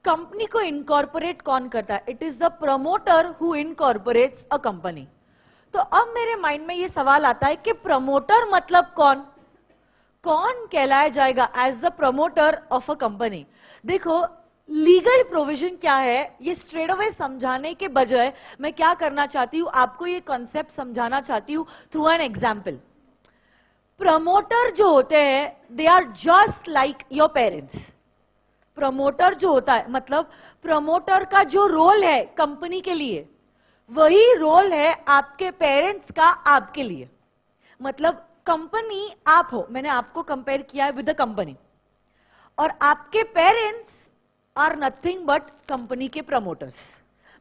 Company को incorporate कौन करता है? It is the promoter who incorporates a company. तो अब मेरे माइंड में ये सवाल आता है कि प्रमोटर मतलब कौन? कौन कहलाया जाएगा as the promoter of a company? देखो, लीगल प्रोविजन क्या है ये स्ट्रेट अवे समझाने के बजाय मैं क्या करना चाहती हूं, आपको ये कॉन्सेप्ट समझाना चाहती हूं थ्रू एन एग्जाम्पल। प्रमोटर जो होते हैं they are just like your parents. Promoter जो होता है मतलब प्रमोटर का जो रोल है कंपनी के लिए वही रोल है आपके पेरेंट्स का आपके लिए। मतलब कंपनी आप हो, मैंने आपको कंपेयर किया है विद द कंपनी, और आपके parents are nothing but company के प्रमोटर्स।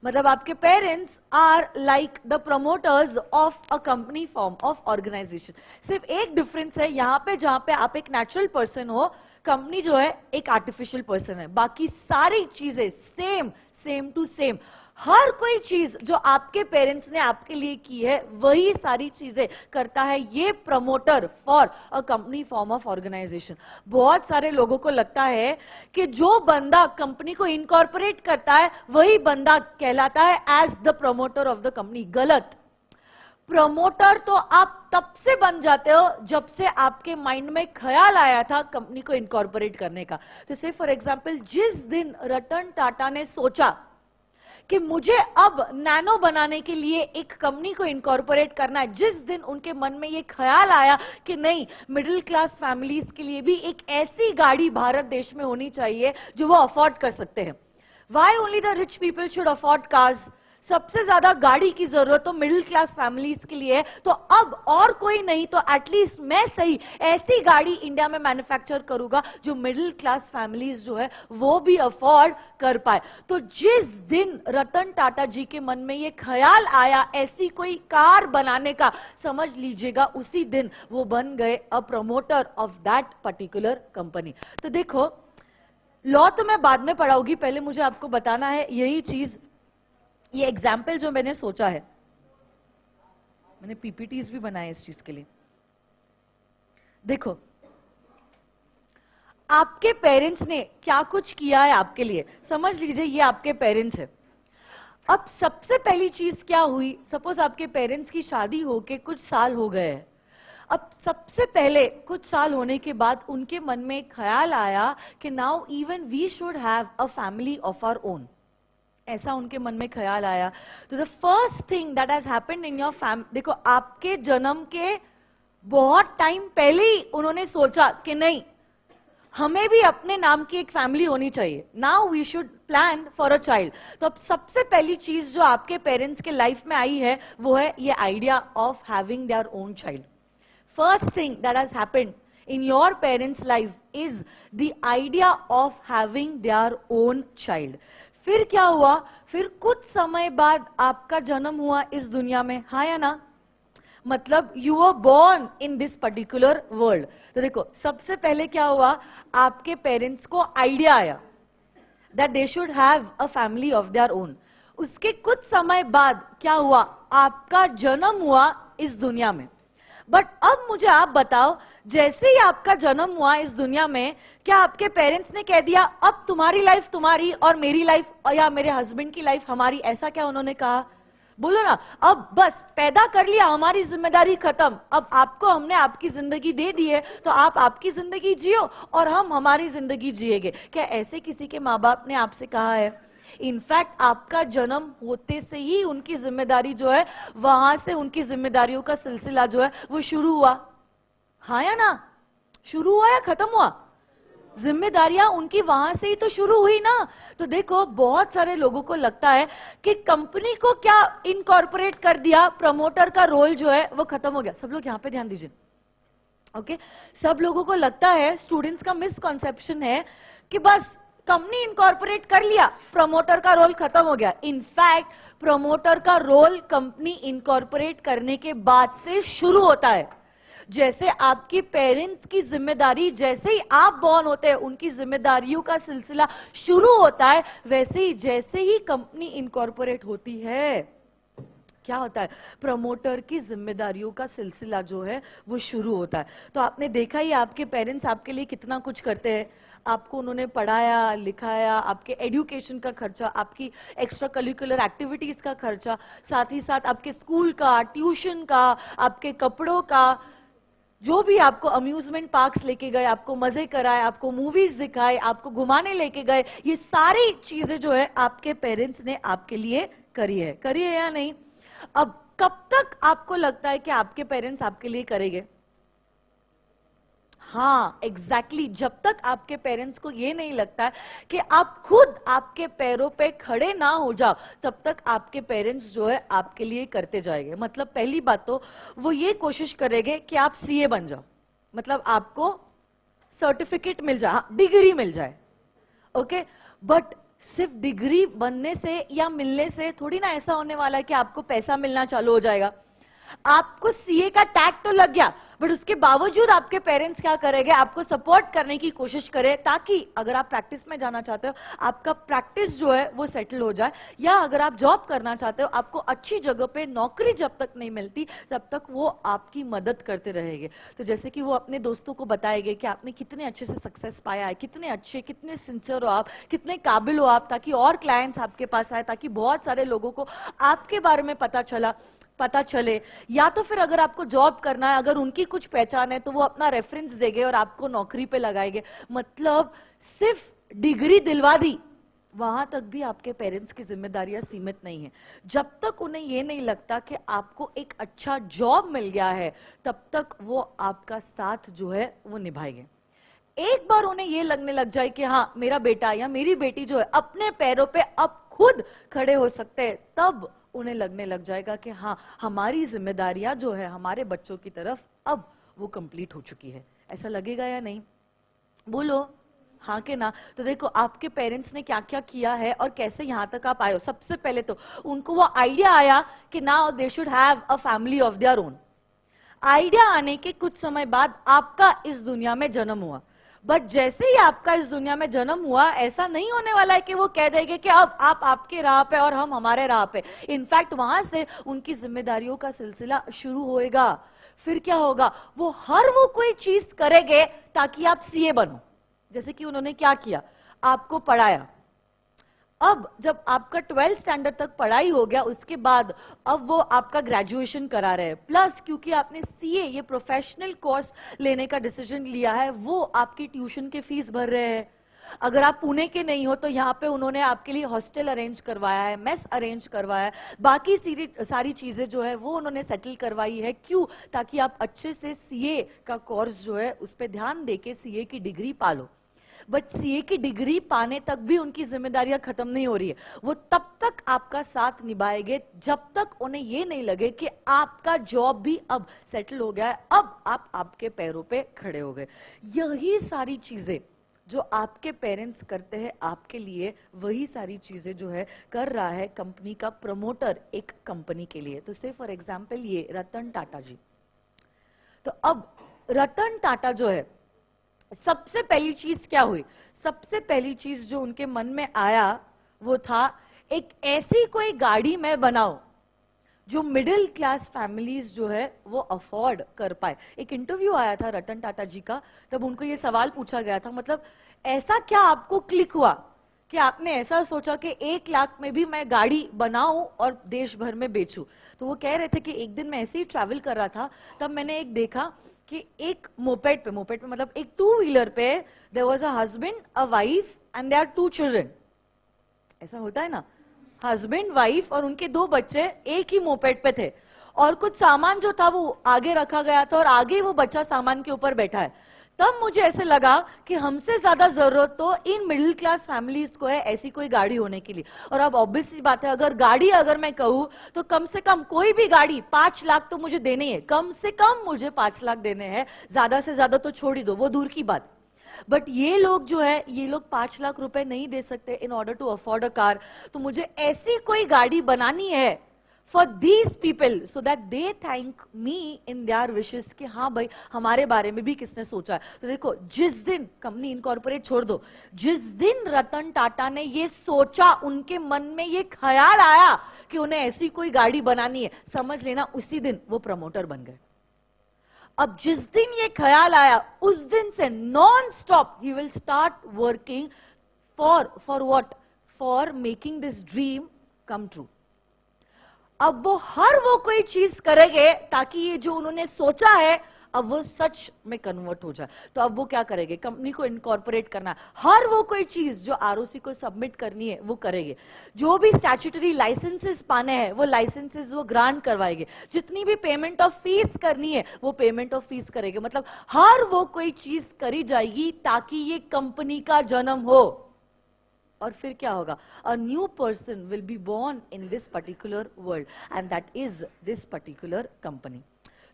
मतलब आपके parents are like the promoters of a company form of organisation. सिर्फ एक डिफरेंस है यहां पे, जहां पे आप एक नेचुरल पर्सन हो, कंपनी जो है एक आर्टिफिशियल पर्सन है। बाकी सारी चीजें सेम, सेम टू सेम। हर कोई चीज जो आपके पेरेंट्स ने आपके लिए की है वही सारी चीजें करता है ये promoter for a company form of organisation. बहुत सारे लोगों को लगता है कि जो बंदा कंपनी को इनकॉर्पोरेट करता है वही बंदा कहलाता है as the promoter of the company. गलत। प्रमोटर तो आप तब से बन जाते हो जब से आपके माइंड में ख्याल आया था कंपनी को इनकॉर्पोरेट करने का। तो से फॉर एग्जांपल जिस दिन रतन टाटा ने सोचा कि मुझे अब नैनो बनाने के लिए एक कंपनी को इनकॉर्पोरेट करना है, जिस दिन उनके मन में ये ख्याल आया कि नहीं, मिडिल क्लास फैमिलीज के लिए भी एक ऐसी गाड़ी भारत देश में होनी चाहिए जो वो अफोर्ड कर सकते हैं। Why only the rich people should afford cars? सबसे ज्यादा गाड़ी की जरूरत तो मिडिल क्लास फैमिलीज के लिए है, तो अब और कोई नहीं तो एटलीस्ट मैं सही ऐसी गाड़ी इंडिया में मैन्युफैक्चर करूंगा जो मिडिल क्लास फैमिलीज जो है वो भी अफोर्ड कर पाए। तो जिस दिन रतन टाटा जी के मन में ये ख्याल आया ऐसी कोई कार बनाने का, समझ लीजिएगा उसी दिन वो बन गए a promoter of that particular company. तो देखो, लॉ तो मैं बाद में पढ़ाऊंगी, पहले मुझे आपको बताना है यही चीज। ये एग्जाम्पल जो मैंने सोचा है, मैंने पीपीटीज भी बनाए इस चीज के लिए। देखो, आपके पेरेंट्स ने क्या कुछ किया है आपके लिए, समझ लीजिए ये आपके पेरेंट्स है। अब सबसे पहली चीज क्या हुई, सपोज आपके पेरेंट्स की शादी होके कुछ साल हो गए हैं। अब सबसे पहले कुछ साल होने के बाद उनके मन में एक ख्याल आया कि now even we should have a family of our own. ऐसा उनके मन में ख्याल आया। तो the first thing that has happened in your family, देखो आपके जन्म के बहुत टाइम पहले ही उन्होंने सोचा कि नहीं, हमें भी अपने नाम की एक फैमिली होनी चाहिए, now we should plan for a child. तो अब सबसे पहली चीज जो आपके पेरेंट्स के लाइफ में आई है वो है ये idea of having their own child. First thing that has happened in your parents life is the idea of having their own child। फिर क्या हुआ, फिर कुछ समय बाद आपका जन्म हुआ इस दुनिया में, हाँ या ना? मतलब you were born in this particular world. तो देखो, सबसे पहले क्या हुआ, आपके पेरेंट्स को आइडिया आया that they should have a family of their own. उसके कुछ समय बाद क्या हुआ, आपका जन्म हुआ इस दुनिया में। बट अब मुझे आप बताओ, जैसे ही आपका जन्म हुआ इस दुनिया में, क्या आपके पेरेंट्स ने कह दिया अब तुम्हारी लाइफ तुम्हारी और मेरी लाइफ या मेरे हस्बैंड की लाइफ हमारी, ऐसा क्या उन्होंने कहा? बोलो ना, अब बस पैदा कर लिया, हमारी जिम्मेदारी खत्म, अब आपको हमने आपकी जिंदगी दे दी है तो आप आपकी जिंदगी जियो और हम हमारी जिंदगी जिएंगे। क्या ऐसे किसी के माँ बाप ने आपसे कहा है? इनफैक्ट आपका जन्म होते से ही उनकी जिम्मेदारी जो है, वहां से उनकी जिम्मेदारियों का सिलसिला जो है वो शुरू हुआ, हाँ या ना? शुरू हुआ या खत्म हुआ? जिम्मेदारियां उनकी वहां से ही तो शुरू हुई ना। तो देखो, बहुत सारे लोगों को लगता है कि कंपनी को क्या इनकॉर्पोरेट कर दिया, प्रमोटर का रोल जो है वो खत्म हो गया। सब लोग यहां पे ध्यान दीजिए, ओके? सब लोगों को लगता है, स्टूडेंट्स का मिसकॉन्सेप्शन है कि बस कंपनी इनकॉर्पोरेट कर लिया, प्रमोटर का रोल खत्म हो गया। इनफैक्ट प्रमोटर का रोल कंपनी इनकॉर्पोरेट करने के बाद से शुरू होता है। जैसे आपकी पेरेंट्स की जिम्मेदारी, जैसे ही आप बॉर्न होते हैं उनकी जिम्मेदारियों का सिलसिला शुरू होता है, वैसे ही जैसे ही कंपनी इनकॉर्पोरेट होती है क्या होता है, प्रमोटर की जिम्मेदारियों का सिलसिला जो है वो शुरू होता है। तो आपने देखा ही आपके पेरेंट्स आपके लिए कितना कुछ करते हैं। आपको उन्होंने पढ़ाया लिखाया, आपके एजुकेशन का खर्चा, आपकी एक्स्ट्रा करिकुलर एक्टिविटीज का खर्चा, साथ ही साथ आपके स्कूल का, ट्यूशन का, आपके कपड़ों का, जो भी आपको अम्यूजमेंट पार्क्स लेके गए, आपको मजे कराए, आपको मूवीज दिखाए, आपको घुमाने लेके गए, ये सारी चीजें जो है आपके पेरेंट्स ने आपके लिए करी है या नहीं? अब कब तक आपको लगता है कि आपके पेरेंट्स आपके लिए करेंगे? हाँ, एग्जैक्टली जब तक आपके पेरेंट्स को ये नहीं लगता है कि आप खुद आपके पैरों पे खड़े ना हो जाओ, तब तक आपके पेरेंट्स जो है आपके लिए करते जाएंगे। मतलब पहली बात तो वो ये कोशिश करेंगे कि आप सीए बन जाओ, मतलब आपको सर्टिफिकेट मिल जाए, डिग्री मिल जाए, ओके। बट सिर्फ डिग्री बनने से या मिलने से थोड़ी ना ऐसा होने वाला है कि आपको पैसा मिलना चालू हो जाएगा। आपको सीए का टैग तो लग गया, बट उसके बावजूद आपके पेरेंट्स क्या करेंगे, आपको सपोर्ट करने की कोशिश करें, ताकि अगर आप प्रैक्टिस में जाना चाहते हो, आपका प्रैक्टिस जो है वो सेटल हो जाए, या अगर आप जॉब करना चाहते हो, आपको अच्छी जगह पे नौकरी जब तक नहीं मिलती तब तक वो आपकी मदद करते रहेंगे। तो जैसे कि वो अपने दोस्तों को बताएंगे कि आपने कितने अच्छे से सक्सेस पाया है, कितने अच्छे, कितने सिंसियर हो आप, कितने काबिल हो आप, ताकि और क्लाइंट्स आपके पास आए, ताकि बहुत सारे लोगों को आपके बारे में पता चले। या तो फिर अगर आपको जॉब करना है, अगर उनकी कुछ पहचान है, तो वो अपना रेफरेंस देंगे और आपको नौकरी पे लगाएंगे। मतलब सिर्फ डिग्री दिलवा दी, वहां तक भी आपके पेरेंट्स की जिम्मेदारियां सीमित नहीं है। जब तक उन्हें ये नहीं लगता कि आपको एक अच्छा जॉब मिल गया है, तब तक वो आपका साथ जो है वो निभाएंगे। एक बार उन्हें ये लगने लग जाए कि हाँ, मेरा बेटा या मेरी बेटी जो है अपने पैरों पे अब खुद खड़े हो सकते हैं, तब उन्हें लगने लग जाएगा कि हाँ, हमारी जिम्मेदारियां जो है हमारे बच्चों की तरफ अब वो कंप्लीट हो चुकी है। ऐसा लगेगा या नहीं? बोलो हाँ के ना। तो देखो आपके पेरेंट्स ने क्या क्या किया है और कैसे यहां तक आप आए हो। सबसे पहले तो उनको वो आइडिया आया कि now they should have a family of their own. Idea आने के कुछ समय बाद आपका इस दुनिया में जन्म हुआ। बट जैसे ही आपका इस दुनिया में जन्म हुआ, ऐसा नहीं होने वाला है कि वो कह देंगे कि अब आप आपके राह पे और हम हमारे राह पे। इनफैक्ट वहां से उनकी जिम्मेदारियों का सिलसिला शुरू होएगा। फिर क्या होगा, वो कोई चीज करेंगे ताकि आप सीए बनो। जैसे कि उन्होंने क्या किया, आपको पढ़ाया। अब जब आपका 12th स्टैंडर्ड तक पढ़ाई हो गया, उसके बाद अब वो आपका ग्रेजुएशन करा रहे हैं। प्लस क्योंकि आपने सीए ये प्रोफेशनल कोर्स लेने का डिसीजन लिया है, वो आपकी ट्यूशन की फीस भर रहे हैं। अगर आप पुणे के नहीं हो तो यहाँ पे उन्होंने आपके लिए हॉस्टल अरेंज करवाया है, मेस अरेंज करवाया है, बाकी सारी चीजें जो है वो उन्होंने सेटल करवाई है। क्यों? ताकि आप अच्छे से सीए का कोर्स जो है उस पर ध्यान देके सीए की डिग्री पालो। बट सीए की डिग्री पाने तक भी उनकी जिम्मेदारियां खत्म नहीं हो रही है। वो तब तक आपका साथ निभाएंगे जब तक उन्हें ये नहीं लगे कि आपका जॉब भी अब सेटल हो गया है, अब आप आपके पैरों पे खड़े हो गए। यही सारी चीजें जो आपके पेरेंट्स करते हैं आपके लिए, वही सारी चीजें जो है कर रहा है कंपनी का प्रमोटर एक कंपनी के लिए। तो से फॉर एग्जाम्पल ये रतन टाटा जी। तो अब रतन टाटा जो है, सबसे पहली चीज क्या हुई, सबसे पहली चीज जो उनके मन में आया वो था एक ऐसी कोई गाड़ी मैं बनाऊं जो मिडिल क्लास फैमिलीज जो है वो अफोर्ड कर पाए। एक इंटरव्यू आया था रतन टाटा जी का, तब उनको ये सवाल पूछा गया था, मतलब ऐसा क्या आपको क्लिक हुआ कि आपने ऐसा सोचा कि 1 लाख में भी मैं गाड़ी बनाऊं और देश भर में बेचूं। तो वो कह रहे थे कि एक दिन मैं ऐसे ही ट्रैवल कर रहा था, तब मैंने एक देखा कि एक मोपेड पे मतलब एक 2 व्हीलर पे there was a husband, a wife and there 2 children. ऐसा होता है ना, हस्बैंड, वाइफ और उनके 2 बच्चे एक ही मोपेड पे थे, और कुछ सामान जो था वो आगे रखा गया था और आगे वो बच्चा सामान के ऊपर बैठा है। तब मुझे ऐसे लगा कि हमसे ज्यादा जरूरत तो इन मिडिल क्लास फैमिलीज को है ऐसी कोई गाड़ी होने के लिए। और अब ऑब्वियसली बात है, अगर मैं कहूं तो कम से कम कोई भी गाड़ी 5 लाख तो मुझे देने ही है, कम से कम मुझे 5 लाख देने हैं, ज्यादा से ज्यादा तो छोड़ ही दो, वो दूर की बात। बट ये लोग जो है, ये लोग 5 लाख रुपए नहीं दे सकते in order to afford a car. तो मुझे ऐसी कोई गाड़ी बनानी है for these people so that they thank me in their wishes कि हाँ भाई हमारे बारे में भी किसने सोचा है। तो देखो, जिस दिन कंपनी इनकॉर्पोरेट छोड़ दो, जिस दिन रतन टाटा ने ये सोचा, उनके मन में ये ख्याल आया कि उन्हें ऐसी कोई गाड़ी बनानी है, समझ लेना उसी दिन वो प्रमोटर बन गए। अब जिस दिन ये ख्याल आया, उस दिन से non stop he will start working for what, for making this dream come true. अब वो कोई चीज करेंगे ताकि ये जो उन्होंने सोचा है अब वो सच में कन्वर्ट हो जाए। तो अब वो क्या करेंगे, कंपनी को इनकॉर्पोरेट करना है, हर वो कोई चीज जो आरओसी को सबमिट करनी है वो करेंगे, जो भी स्टैट्यूटरी लाइसेंसेस पाने हैं वो लाइसेंसेस वो ग्रांट करवाएंगे, जितनी भी पेमेंट ऑफ फीस करनी है वो पेमेंट ऑफ फीस करेंगे। मतलब हर वो कोई चीज करी जाएगी ताकि ये कंपनी का जन्म हो। और फिर क्या होगा, a new person will be born in this particular world and that is this particular company.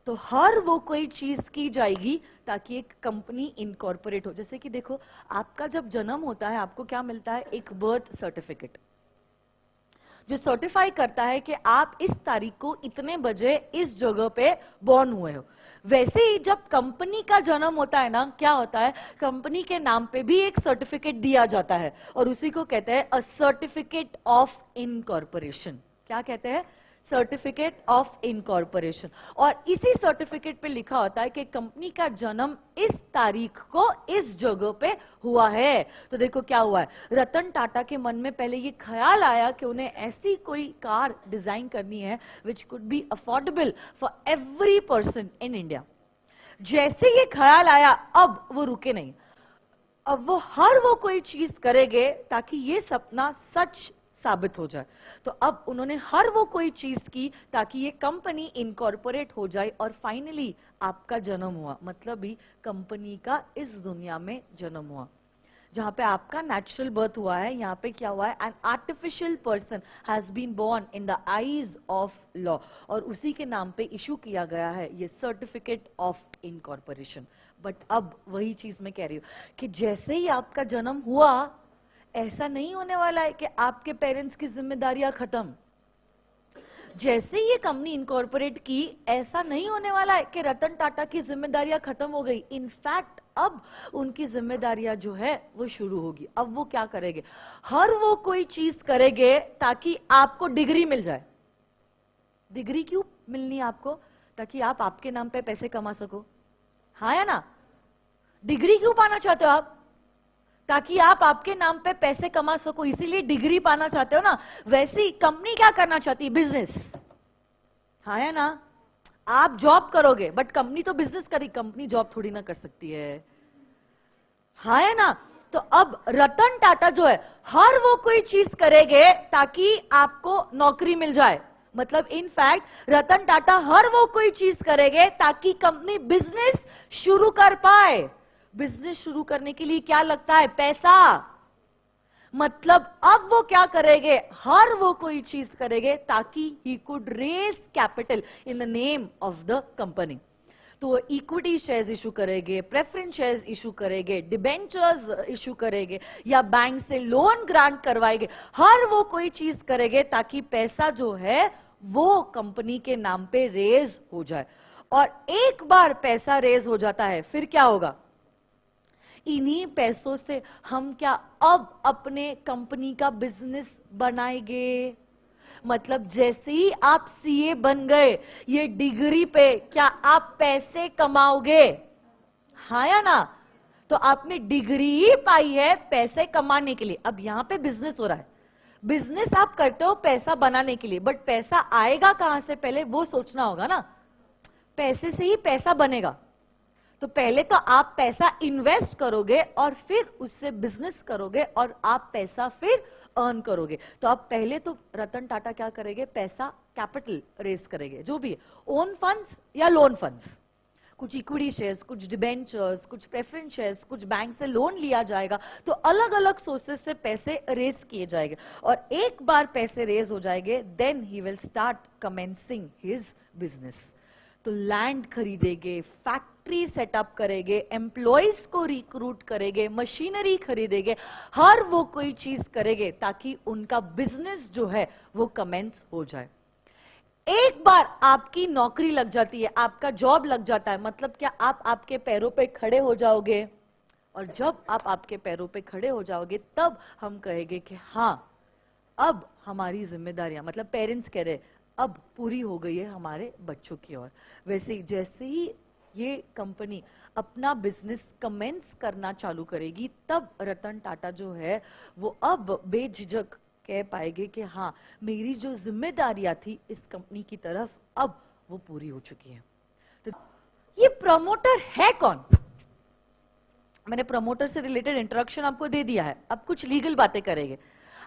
तो हर वो कोई चीज की जाएगी ताकि एक कंपनी इनकॉर्पोरेट हो। जैसे कि देखो, आपका जब जन्म होता है आपको क्या मिलता है, एक बर्थ सर्टिफिकेट जो सर्टिफाई करता है कि आप इस तारीख को इतने बजे इस जगह पे बॉर्न हुए हो। वैसे ही जब कंपनी का जन्म होता है ना, क्या होता है, कंपनी के नाम पे भी एक सर्टिफिकेट दिया जाता है और उसी को कहते हैं अ सर्टिफिकेट ऑफ इनकॉर्पोरेशन। क्या कहते हैं, सर्टिफिकेट ऑफ इनकॉर्पोरेशन। और इसी सर्टिफिकेट पे लिखा होता है कि कंपनी का जन्म इस तारीख को इस जगह पे हुआ है। तो देखो क्या हुआ है, रतन टाटा के मन में पहले ये ख्याल आया कि उन्हें ऐसी कोई कार डिजाइन करनी है which could be affordable for every person in India. जैसे ये ख्याल आया, अब वो रुके नहीं, अब वो हर वो कोई चीज करेंगे ताकि ये सपना सच साबित हो जाए। तो अब उन्होंने हर वो कोई चीज की ताकि ये कंपनी इनकॉर्पोरेट हो जाए और फाइनली आपका जन्म हुआ। मतलब ही कंपनी का इस दुनिया में जन्म हुआ। जहां पे आपका नेचुरल बर्थ हुआ है, यहां पे क्या हुआ है, an artificial person has been born in the eyes of law, और उसी के नाम पे इशू किया गया है ये सर्टिफिकेट ऑफ इनकॉर्पोरेशन। बट अब वही चीज मैं कह रही हूं कि जैसे ही आपका जन्म हुआ, ऐसा नहीं होने वाला है कि आपके पेरेंट्स की जिम्मेदारियां खत्म। जैसे ये कंपनी इनकॉर्पोरेट की, ऐसा नहीं होने वाला है कि रतन टाटा की जिम्मेदारियां खत्म हो गई। इनफैक्ट अब उनकी जिम्मेदारियां जो है वो शुरू होगी। अब वो क्या करेंगे, हर वो कोई चीज करेंगे ताकि आपको डिग्री मिल जाए। डिग्री क्यों मिलनी है आपको, ताकि आप आपके नाम पे पैसे कमा सको। हाँ या ना, डिग्री क्यों पाना चाहते हो आप, ताकि आप आपके नाम पे पैसे कमा सको, इसीलिए डिग्री पाना चाहते हो ना। वैसे ही कंपनी क्या करना चाहती है, बिजनेस। हाँ है ना, आप जॉब करोगे बट कंपनी तो बिजनेस करेगी, कंपनी जॉब थोड़ी ना कर सकती है। हाँ है ना। तो अब रतन टाटा जो है हर वो कोई चीज करेंगे ताकि आपको नौकरी मिल जाए। मतलब इनफैक्ट रतन टाटा हर वो कोई चीज करेंगे ताकि कंपनी बिजनेस शुरू कर पाए। बिजनेस शुरू करने के लिए क्या लगता है, पैसा। मतलब अब वो क्या करेंगे, हर वो कोई चीज करेंगे ताकि he could raise capital in the name of the company. तो इक्विटी शेयर्स इशू करेंगे, प्रेफरेंस शेयर्स इशू करेंगे, डिबेंचर्स इशू करेंगे, या बैंक से लोन ग्रांट करवाएंगे। हर वो कोई चीज करेंगे ताकि पैसा जो है वो कंपनी के नाम पे रेज हो जाए। और एक बार पैसा रेज हो जाता है, फिर क्या होगा, इन्हीं पैसों से हम क्या अब अपने कंपनी का बिजनेस बनाएंगे। मतलब जैसे ही आप सीए बन गए, ये डिग्री पे क्या आप पैसे कमाओगे। हाँ या ना। तो आपने डिग्री ही पाई है पैसे कमाने के लिए। अब यहां पे बिजनेस हो रहा है, बिजनेस आप करते हो पैसा बनाने के लिए, बट पैसा आएगा कहां से पहले वो सोचना होगा ना। पैसे से ही पैसा बनेगा। तो पहले तो आप पैसा इन्वेस्ट करोगे और फिर उससे बिजनेस करोगे और आप पैसा फिर अर्न करोगे। तो आप पहले तो रतन टाटा क्या करेंगे, पैसा कैपिटल रेज करेंगे, जो भी है, ओन फंड्स या लोन फंड्स, कुछ इक्विटी शेयर्स, कुछ डिबेंचर्स, कुछ प्रेफरेंस शेयर्स, कुछ बैंक से लोन लिया जाएगा। तो अलग अलग सोर्सेस से पैसे रेज किए जाएंगे और एक बार पैसे रेज हो जाएंगे, then he will start commencing his business. तो लैंड खरीदेंगे, फैक्ट्री सेटअप करेंगे, एम्प्लॉइज को रिक्रूट करेंगे, मशीनरी खरीदेंगे, हर वो कोई चीज करेंगे ताकि उनका बिजनेस जो है वो कमेंस हो जाए। एक बार आपकी नौकरी लग जाती है, आपका जॉब लग जाता है, मतलब क्या आप आपके पैरों पे खड़े हो जाओगे। और जब आप आपके पैरों पे खड़े हो जाओगे तब हम कहेंगे कि हाँ, अब हमारी जिम्मेदारियां, मतलब पेरेंट्स कह रहे अब पूरी हो गई है हमारे बच्चों की ओर। वैसे ही जैसे ही ये कंपनी अपना बिजनेस कमेंस करना चालू करेगी, तब रतन टाटा जो है वो अब बेझिझक कह पाएंगे कि हाँ, मेरी जो जिम्मेदारियां थी इस कंपनी की तरफ अब वो पूरी हो चुकी है। तो ये प्रमोटर है कौन? मैंने प्रमोटर से रिलेटेड इंट्रोडक्शन आपको दे दिया है, अब कुछ लीगल बातें करेंगे।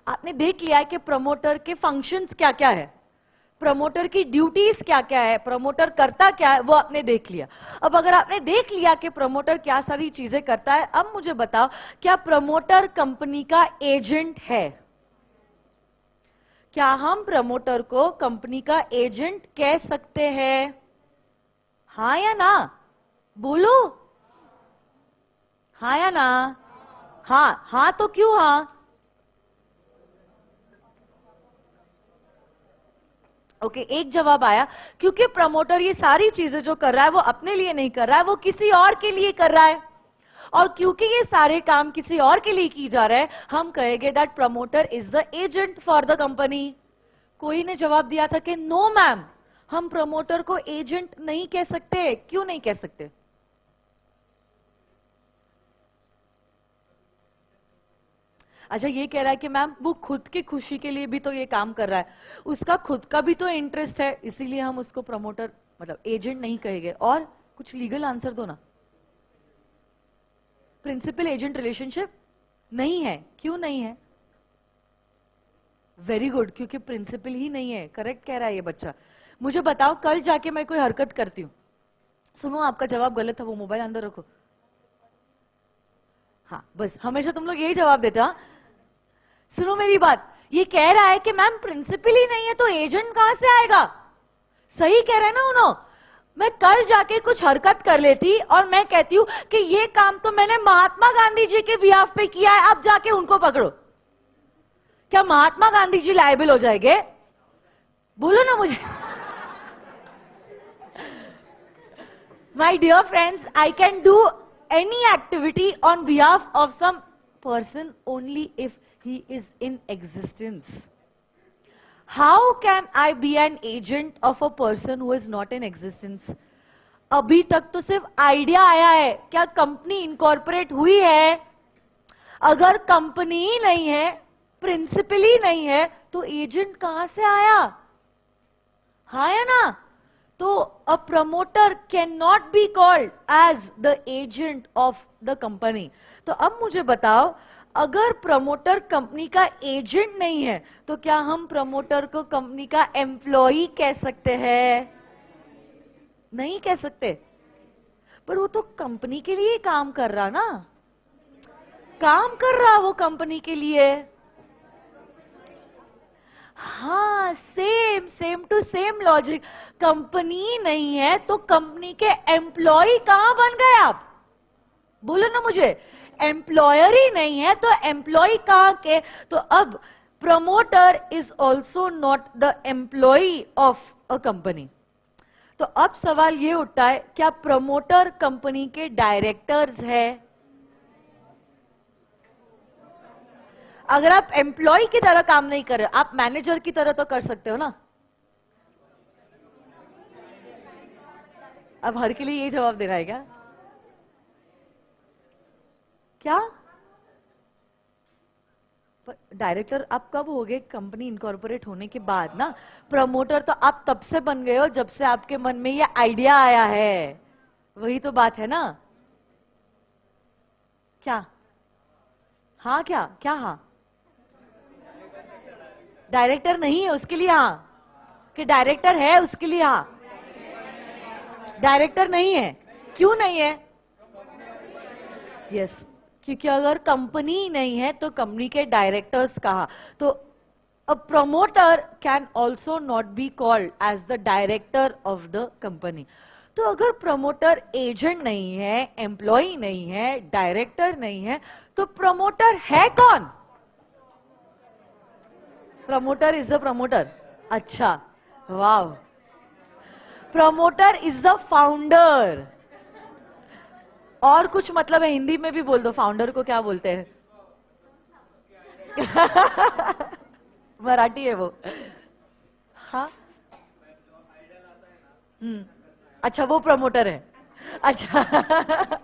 आपने देख लिया है कि प्रमोटर के फंक्शंस क्या क्या है, प्रमोटर की ड्यूटीज क्या क्या है, प्रमोटर करता क्या है, वो आपने देख लिया। अब अगर आपने देख लिया कि प्रमोटर क्या सारी चीजें करता है, अब मुझे बताओ, क्या प्रमोटर कंपनी का एजेंट है? क्या हम प्रमोटर को कंपनी का एजेंट कह सकते हैं? हाँ या ना? बोलो, हाँ या ना? हाँ, हाँ तो क्यों हाँ? ओके, एक जवाब आया, क्योंकि प्रमोटर ये सारी चीजें जो कर रहा है वो अपने लिए नहीं कर रहा है, वो किसी और के लिए कर रहा है। और क्योंकि ये सारे काम किसी और के लिए की जा रहे हैं, हम कहेंगे that promoter is the agent for the company. कोई ने जवाब दिया था कि नो मैम, हम प्रमोटर को एजेंट नहीं कह सकते। क्यों नहीं कह सकते? अच्छा, ये कह रहा है कि मैम वो खुद की खुशी के लिए भी तो ये काम कर रहा है, उसका खुद का भी तो इंटरेस्ट है, इसीलिए हम उसको प्रमोटर मतलब एजेंट नहीं कहेंगे। और कुछ लीगल आंसर दो ना। प्रिंसिपल एजेंट रिलेशनशिप नहीं है। क्यों नहीं है? वेरी गुड, क्योंकि प्रिंसिपल ही नहीं है। करेक्ट कह रहा है ये बच्चा। मुझे बताओ, कल जाके मैं कोई हरकत करती हूं, सुनो आपका जवाब गलत था, वो मोबाइल अंदर रखो। हाँ, बस हमेशा तुम लोग यही जवाब देते हो। हाँ? सुनो मेरी बात, ये कह रहा है कि मैम प्रिंसिपल ही नहीं है तो एजेंट कहां से आएगा। सही कह रहे हैं ना उन्होंने। मैं कल जाके कुछ हरकत कर लेती और मैं कहती हूं कि ये काम तो मैंने महात्मा गांधी जी के बिहाफ पे किया है, अब जाके उनको पकड़ो, क्या महात्मा गांधी जी लायबल हो जाएंगे? बोलो ना मुझे। My dear friends, I can do any activity on behalf of some person only if he is in existence. How can I be an agent of a person who is not in existence? अभी तक तो सिर्फ idea आया है, क्या company incorporate हुई है? अगर कंपनी ही नहीं है, प्रिंसिपल ही नहीं है, तो एजेंट कहां से आया? हाँ या ना? तो a promoter can not be called as the agent of the company. तो अब मुझे बताओ, अगर प्रमोटर कंपनी का एजेंट नहीं है तो क्या हम प्रमोटर को कंपनी का एम्प्लॉई कह सकते हैं? नहीं कह सकते। पर वो तो कंपनी के लिए काम कर रहा ना, काम कर रहा वो कंपनी के लिए। हाँ, same same to same logic. Company नहीं है तो कंपनी के एम्प्लॉय कहां बन गए आप? बोलो ना मुझे। एम्प्लॉयर ही नहीं है तो एम्प्लॉय कहां के? तो अब promoter is also not the employee of a company. तो अब सवाल ये उठता है, क्या प्रमोटर कंपनी के डायरेक्टर्स है? अगर आप एम्प्लॉय की तरह काम नहीं कर रहे, आप मैनेजर की तरह तो कर सकते हो ना। अब हर के लिए ये जवाब देना है क्या? क्या डायरेक्टर आप कब हो गए? कंपनी इनकॉर्पोरेट होने के बाद ना। प्रमोटर तो आप तब से बन गए हो जब से आपके मन में ये आइडिया आया है। वही तो बात है ना। क्या हाँ? क्या क्या हाँ? डायरेक्टर नहीं है उसके लिए हाँ, कि डायरेक्टर है उसके लिए हाँ? डायरेक्टर नहीं है। क्यों नहीं है? यस, क्योंकि अगर कंपनी नहीं है तो कंपनी के डायरेक्टर्स कहा, तो a promoter can also not be called as the director of the company. तो अगर प्रमोटर एजेंट नहीं है, एम्प्लॉय नहीं है, डायरेक्टर नहीं है, तो प्रमोटर है कौन? Promoter is the promoter. अच्छा, वाव, प्रमोटर इज द फाउंडर। और कुछ मतलब है, हिंदी में भी बोल दो, फाउंडर को क्या बोलते हैं? मराठी है वो। हाँ। अच्छा, वो प्रमोटर है। अच्छा।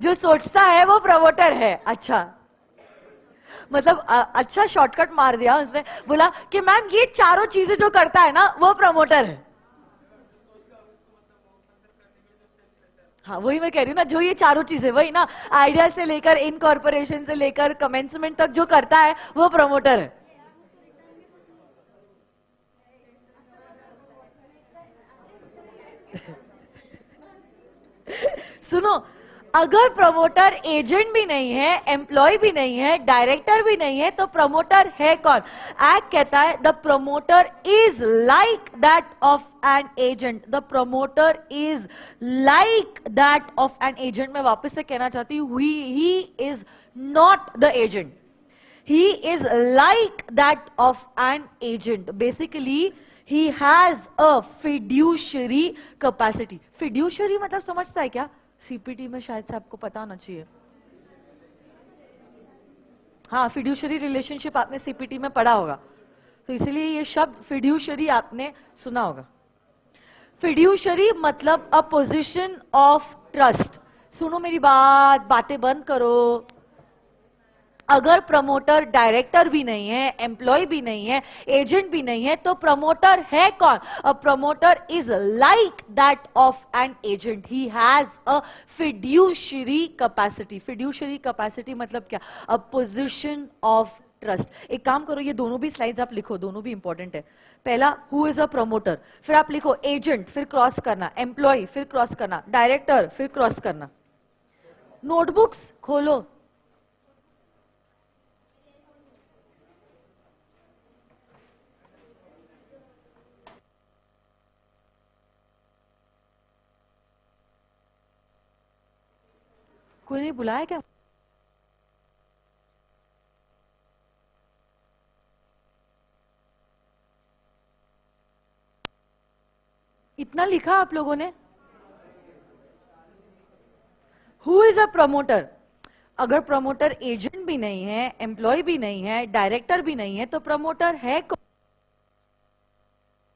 जो सोचता है वो प्रमोटर है। अच्छा, मतलब अच्छा शॉर्टकट मार दिया उसने, बोला कि मैम ये चारों चीजें जो करता है ना वो प्रमोटर है। हाँ, वही मैं कह रही हूँ ना, जो ये चारों चीजें, वही ना, आइडिया से लेकर इनकॉर्पोरेशन से लेकर कमेंसमेंट तक जो करता है वो प्रमोटर है। सुनो, अगर प्रमोटर एजेंट भी नहीं है, एम्प्लॉय भी नहीं है, डायरेक्टर भी नहीं है, तो प्रमोटर है कौन? एक्ट कहता है the promoter is like that of an agent. The promoter is like that of an agent. मैं वापस से कहना चाहती हूं, he is not the agent, he is like that of an agent. Basically he has a fiduciary capacity. fiduciary मतलब समझता है क्या? सीपीटी में शायद से आपको पता होना चाहिए। हाँ, फिड्यूशरी रिलेशनशिप आपने सीपीटी में पढ़ा होगा, तो इसलिए ये शब्द फिड्यूशरी आपने सुना होगा। फिड्यूशरी मतलब अ पोजिशन ऑफ ट्रस्ट। सुनो मेरी बात, बातें बंद करो। अगर प्रमोटर डायरेक्टर भी नहीं है, एम्प्लॉय भी नहीं है, एजेंट भी नहीं है, तो प्रमोटर है कौन? A promoter is like that of an agent. He has a fiduciary capacity. Fiduciary capacity मतलब क्या? A position of trust. एक काम करो, ये दोनों भी स्लाइड्स आप लिखो, दोनों भी इंपॉर्टेंट है। पहला, हु इज अ प्रमोटर, फिर आप लिखो एजेंट, फिर क्रॉस करना एम्प्लॉय, फिर क्रॉस करना डायरेक्टर, फिर क्रॉस करना। नोटबुक्स खोलो। कोई नहीं बुलाया क्या? इतना लिखा आप लोगों ने? Who is a promoter? अगर प्रमोटर एजेंट भी नहीं है, एम्प्लॉय भी नहीं है, डायरेक्टर भी नहीं है, तो प्रमोटर है कौन?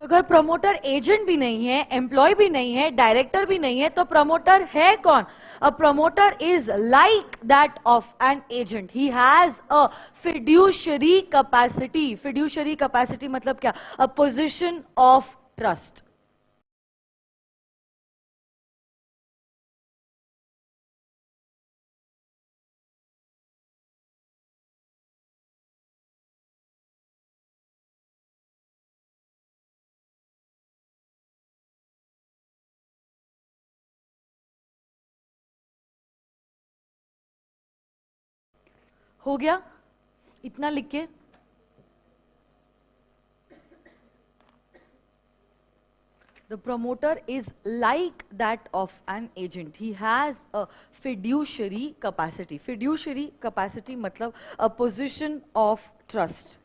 अगर प्रमोटर एजेंट भी नहीं है, एम्प्लॉय भी नहीं है, डायरेक्टर भी नहीं है, तो प्रमोटर है कौन? A promoter is like that of an agent. He has a fiduciary capacity. Fiduciary capacity मतलब क्या? A position of trust. हो गया इतना लिख के? The promoter is like that of an agent. He has a fiduciary capacity. Fiduciary capacity मतलब a position of trust.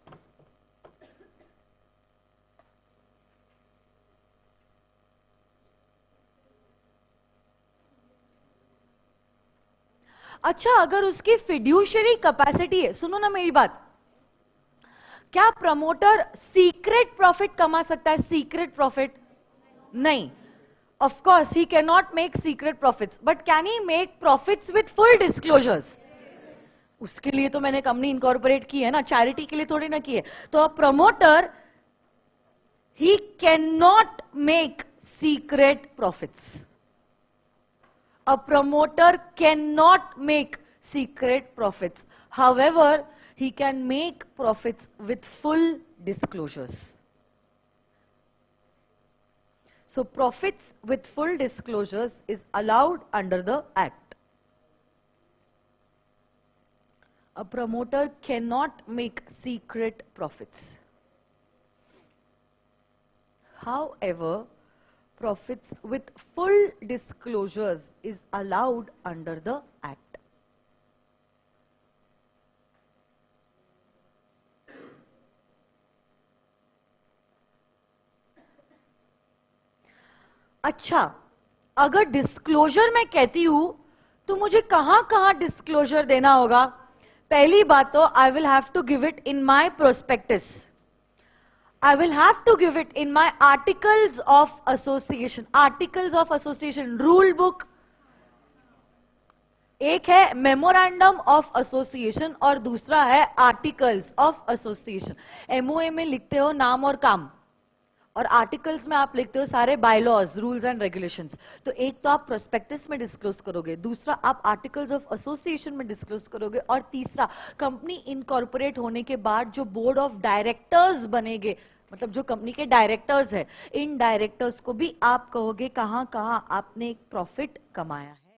अच्छा, अगर उसकी फिड्यूशरी कैपेसिटी है, सुनो ना मेरी बात, क्या प्रमोटर सीक्रेट प्रॉफिट कमा सकता है? सीक्रेट प्रॉफिट नहीं। Of course he can not make secret profits, but can he make profits with full disclosures? उसके लिए तो मैंने कंपनी इनकॉर्पोरेट की है ना, चैरिटी के लिए थोड़ी ना की है। तो promoter, he cannot make secret profits. A promoter cannot make secret profits. However, he can make profits with full disclosures. So profits with full disclosures is allowed under the Act. A promoter cannot make secret profits. However, profits with full disclosures is allowed under the Act. अच्छा, अगर disclosure मैं कहती हूं तो मुझे कहां कहां disclosure देना होगा? पहली बात तो I will have to give it in my prospectus, I will have to give it in my articles of association. Articles of association, rule book. एक है मेमोरेंडम ऑफ एसोसिएशन और दूसरा है आर्टिकल्स ऑफ एसोसिएशन. एमओए में लिखते हो नाम और काम, और आर्टिकल्स में आप लिखते हो सारे बायलॉज, रूल्स एंड रेगुलेशंस. तो एक तो आप प्रोस्पेक्टस में डिस्क्लोज करोगे, दूसरा आप आर्टिकल्स ऑफ एसोसिएशन में डिस्क्लोज करोगे, और तीसरा कंपनी इनकॉर्पोरेट होने के बाद जो बोर्ड ऑफ डायरेक्टर्स बनेंगे, मतलब जो कंपनी के डायरेक्टर्स है, इन डायरेक्टर्स को भी आप कहोगे कहां कहां आपने एक प्रॉफिट कमाया है.